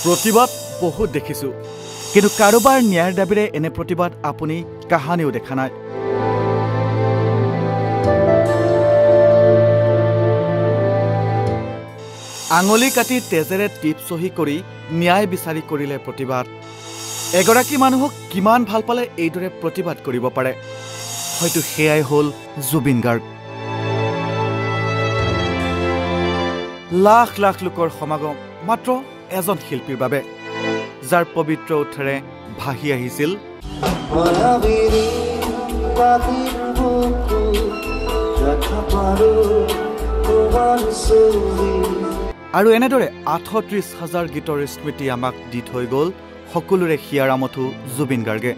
প্ৰতিবাদ বহুত দেখিছোঁ, কিন্তু কাৰোবাৰ ন্যায়ৰ দাবীৰে এনে প্ৰতিবাদ আপুনি কাহানিও দেখা নাই। আঙুলি কাটি তেজেৰে টিপ চহী কৰি ন্যায় বিচাৰি কৰিলে প্ৰতিবাদ। এগৰাকী মানুহক কিমান ভাল পালে এইদৰে প্ৰতিবাদ কৰিব পাৰে? হয়তো সেয়াই হ'ল জুবিন গাৰ্গ। লাখ লাখ লোকৰ সমাগম মাত্ৰ এজন শিল্পীৰ বাবে, যাৰ পবিত্ৰ ওঠেৰে ভাহি আহিছিল আৰু এনেদৰে ৩৮,০০০ গীতৰ স্মৃতি আমাক দি থৈ গ'ল সকলোৰে হিয়াৰ আমঠু জুবিন গাৰ্গে,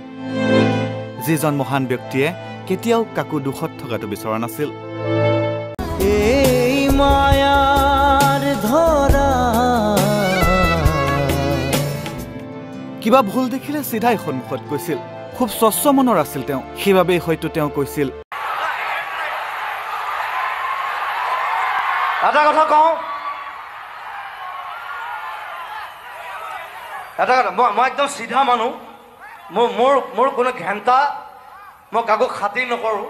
যিজন মহান ব্যক্তিয়ে কেতিয়াও কাকো দুখত থকাটো বিচৰা নাছিল। এই মায়াৰ ধৰা কিবা ভুল দেখিলে চিধাই সন্মুখত কৈছিল। খুব স্বচ্ছ মনৰ আছিল তেওঁ, সেইবাবেই হয়তো তেওঁ কৈছিল, এটা কথা কওঁ, এটা কথা, মই একদম চিধা মানুহ, মোৰ কোনো ঘেণ্টা, মই কাকো খাতিৰ নকৰোঁ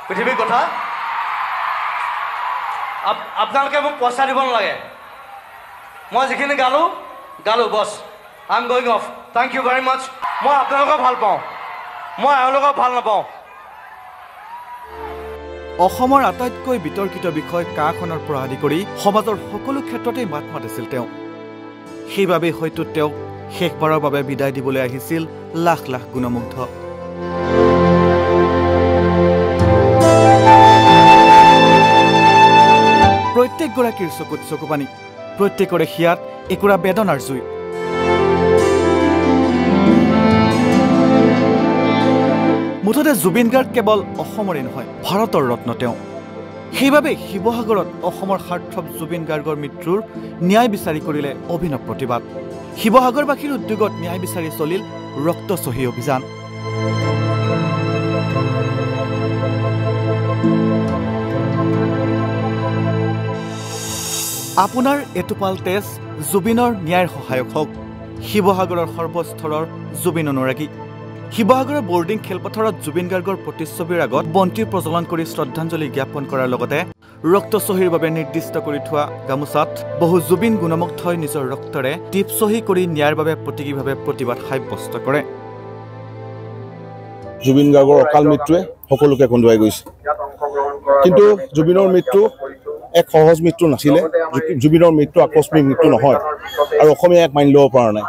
পৃথিৱীৰ কথা। আপোনালোকে মোক পইচা দিব নালাগে, মই যিখিনি গালোঁ বছ, I am going off, thank you very much. মই আপোনালোকক ভাল পাওঁ, মই এওঁলোকক ভাল নাপাওঁ। অসমৰ আটাইতকৈ বিতৰ্কিত বিষয় কাখনৰ পৰা আদি কৰি সমাজৰ সকলো ক্ষেত্ৰতেই মাত মাতিছিল তেওঁ। সেইবাবেই হয়তো তেওঁক শেষবাৰৰ বাবে বিদায় দিবলৈ আহিছিল লাখ লাখ গুণমুগ্ধ। প্ৰত্যেকগৰাকীৰ চকুত চকুপানী, প্ৰত্যেকৰে হিয়াত একোৰা বেদনাৰ জুই। মুঠতে জুবিন গাৰ্গ কেৱল অসমৰে নহয়, ভাৰতৰ ৰত্ন তেওঁ। সেইবাবে শিৱসাগৰত অসমৰ সাৰ্থক জুবিন গাৰ্গৰ মৃত্যুৰ ন্যায় বিচাৰি কৰিলে অভিনৱ প্ৰতিবাদ। শিৱসাগৰবাসীৰ উদ্যোগত ন্যায় বিচাৰি চলিল ৰক্তচহী অভিযান। আপোনাৰ এটোপাল তেজ জুবিনৰ ন্যায়ৰ সহায়ক হওক। শিৱসাগৰৰ সৰ্বস্তৰৰ জুবিন অনুৰাগী। শিৱসাগৰৰ বৰ্ডিং খেলপথাৰত জুবিন গাৰ্গৰ প্ৰতিচ্ছবিৰ আগত বন্তি প্ৰজ্বলন কৰি শ্ৰদ্ধাঞ্জলি জ্ঞাপন কৰাৰ লগতে ৰক্তচহীৰ বাবে নিৰ্দিষ্ট কৰি থোৱা গামোচাত বহু জুবিন গুণমুগ্ধই নিজৰ ৰক্তৰে টিপচহী কৰি ন্যায়ৰ বাবে প্ৰতীকীভাৱে প্ৰতিবাদ সাব্যস্ত কৰে। জুবিন গাৰ্গৰ অকাল মৃত্যুৱে সকলোকে কন্দুৱাই গৈছে, কিন্তু জুবিনৰ মৃত্যু এক সহজ মৃত্যু নাছিলে। জুবিনৰ মৃত্যু আকস্মিক মৃত্যু নহয়, আৰু অসমীয়া এক মানি ল'ব পৰা নাই,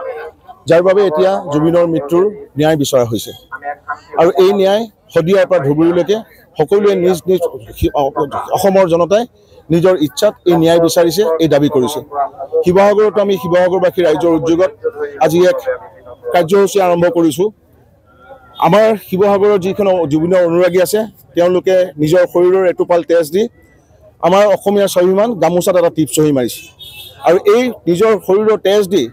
যাৰ বাবে এতিয়া জুবিনৰ মৃত্যুৰ ন্যায় বিচৰা হৈছে। আৰু এই ন্যায় শদিয়াৰ পৰা ধুবুৰীলৈকে সকলোৱে নিজ নিজ অসমৰ জনতাই নিজৰ ইচ্ছাত এই ন্যায় বিচাৰিছে, এই দাবী কৰিছে। শিৱসাগৰতো আমি শিৱসাগৰবাসী ৰাইজৰ উদ্যোগত আজি এক কাৰ্যসূচী আৰম্ভ কৰিছোঁ। আমাৰ শিৱসাগৰৰ যিখন জুবিনৰ অনুৰাগী আছে, তেওঁলোকে নিজৰ শৰীৰৰ এটোপাল তেজ দি আমাৰ অসমীয়াৰ স্বাভিমান গামোচাত এটা টিপচহী মাৰিছে। আৰু এই নিজৰ শৰীৰৰ তেজ দি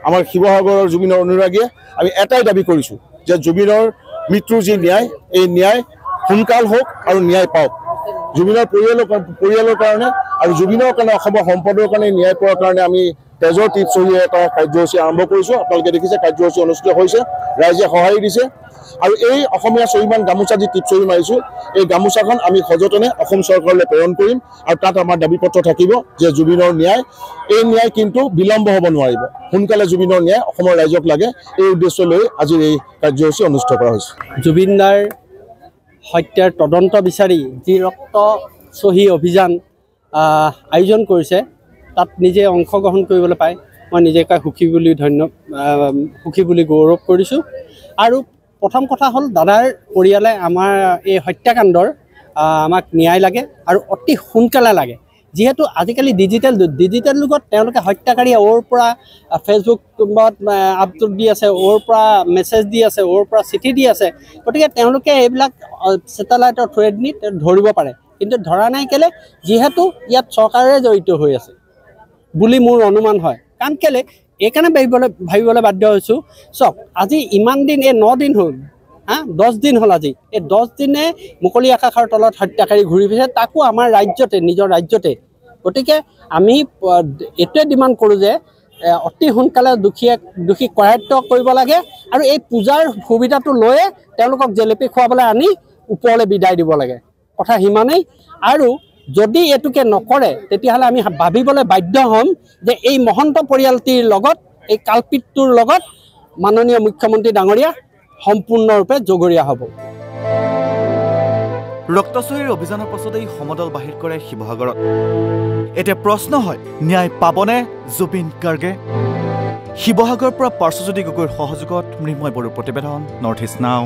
আমাৰ শিৱসাগৰৰ জুবিনৰ অনুৰাগীয়ে আমি এটাই দাবী কৰিছোঁ যে জুবিনৰ মৃত্যুৰ যি ন্যায়, এই ন্যায় সোনকাল হওক আৰু ন্যায় পাওক। জুবিনৰ পৰিয়ালৰ কাৰণে আৰু জুবিনৰ কাৰণে, অসমৰ সম্পদৰ কাৰণে ন্যায় পোৱাৰ কাৰণে আমি তেজৰ টিপচহী এটা কাৰ্যসূচী আৰম্ভ কৰিছোঁ। আপোনালোকে দেখিছে কাৰ্যসূচী অনুষ্ঠিত হৈছে, ৰাইজে সঁহাৰি দিছে। আৰু এই অসমীয়া স্বাভিমান গামোচা যি টিপচহী মাৰিছোঁ, এই গামোচাখন আমি সযতনে অসম চৰকাৰলৈ প্ৰেৰণ কৰিম। আৰু তাত আমাৰ দাবী পত্ৰ থাকিব যে জুবিনৰ ন্যায়, এই ন্যায় কিন্তু বিলম্ব হ'ব নোৱাৰিব, সোনকালে জুবিনৰ ন্যায় অসমৰ ৰাইজক লাগে। এই উদ্দেশ্য লৈ আজিৰ এই কাৰ্যসূচী অনুষ্ঠিত কৰা হৈছে। জুবিন দাৰ হত্যাৰ তদন্ত বিচাৰি যি ৰক্তচহী অভিযান আয়োজন কৰিছে, তাত নিজে অংশগ্ৰহণ কৰিবলৈ পাই মই নিজকে সুখী বুলি গৌৰৱ কৰিছোঁ। আৰু প্ৰথম কথা হ'ল, দাদাৰ পৰিয়ালে আমাৰ এই হত্যাকাণ্ডৰ আমাক ন্যায় লাগে আৰু অতি সোনকালে লাগে। যিহেতু আজিকালি ডিজিটেল যুগত তেওঁলোকে হত্যাকাৰীয়ে অ'ৰ পৰা ফেচবুকত আপলোড দি আছে, অ'ৰ পৰা মেছেজ দি আছে, অ'ৰ পৰা চিঠি দি আছে। গতিকে তেওঁলোকে এইবিলাক ছেটেলাইটৰ থ্ৰুৱেদি ধৰিব পাৰে, কিন্তু ধৰা নাই কেলে, যিহেতু ইয়াত চৰকাৰে জড়িত হৈ আছে বুলি মোৰ অনুমান হয়। কাৰণ কেলে এইকাৰণে ভাবিবলৈ বাধ্য হৈছোঁ, চাওক আজি ইমান দিন, এই 9 দিন হ'ল, 10 দিন হ'ল আজি, এই 10 দিনে মুকলি আকাশৰ তলত হত্যাকাৰী ঘূৰি ফুৰিছে, তাকো আমাৰ ৰাজ্যতে, নিজৰ ৰাজ্যতে। গতিকে আমি এইটোৱে ডিমাণ্ড কৰোঁ যে অতি সোনকালে দোষী কৰায়ত্ব কৰিব লাগে আৰু এই পূজাৰ সুবিধাটো লৈয়ে তেওঁলোকক জেলেপি খুৱাবলৈ আনি ওপৰলৈ বিদায় দিব লাগে কথা সিমানেই আৰু যদি এটুকে নকৰে তেতিয়াহ'লে আমি ভাবিবলৈ বাধ্য হ'ম যে এই মহন্ত পৰিয়ালটিৰ লগত এই কালপিতটোৰ লগত মাননীয় মুখ্যমন্ত্ৰী ডাঙৰীয়া সম্পূৰ্ণৰূপে জগৰীয়া হ'ব ৰক্তচৰীৰ অভিযানৰ পাছত এই সমদল বাহিৰ কৰে শিৱসাগৰত এতিয়া প্ৰশ্ন হয় ন্যায় পাবনে জুবিন গাৰ্গে শিৱসাগৰৰ পৰা পাৰ্শ্বজ্যোতি গগৈৰ সহযোগত মৃন্ময় বড়োৰ প্ৰতিবেদন নৰ্থ ইষ্ট নাও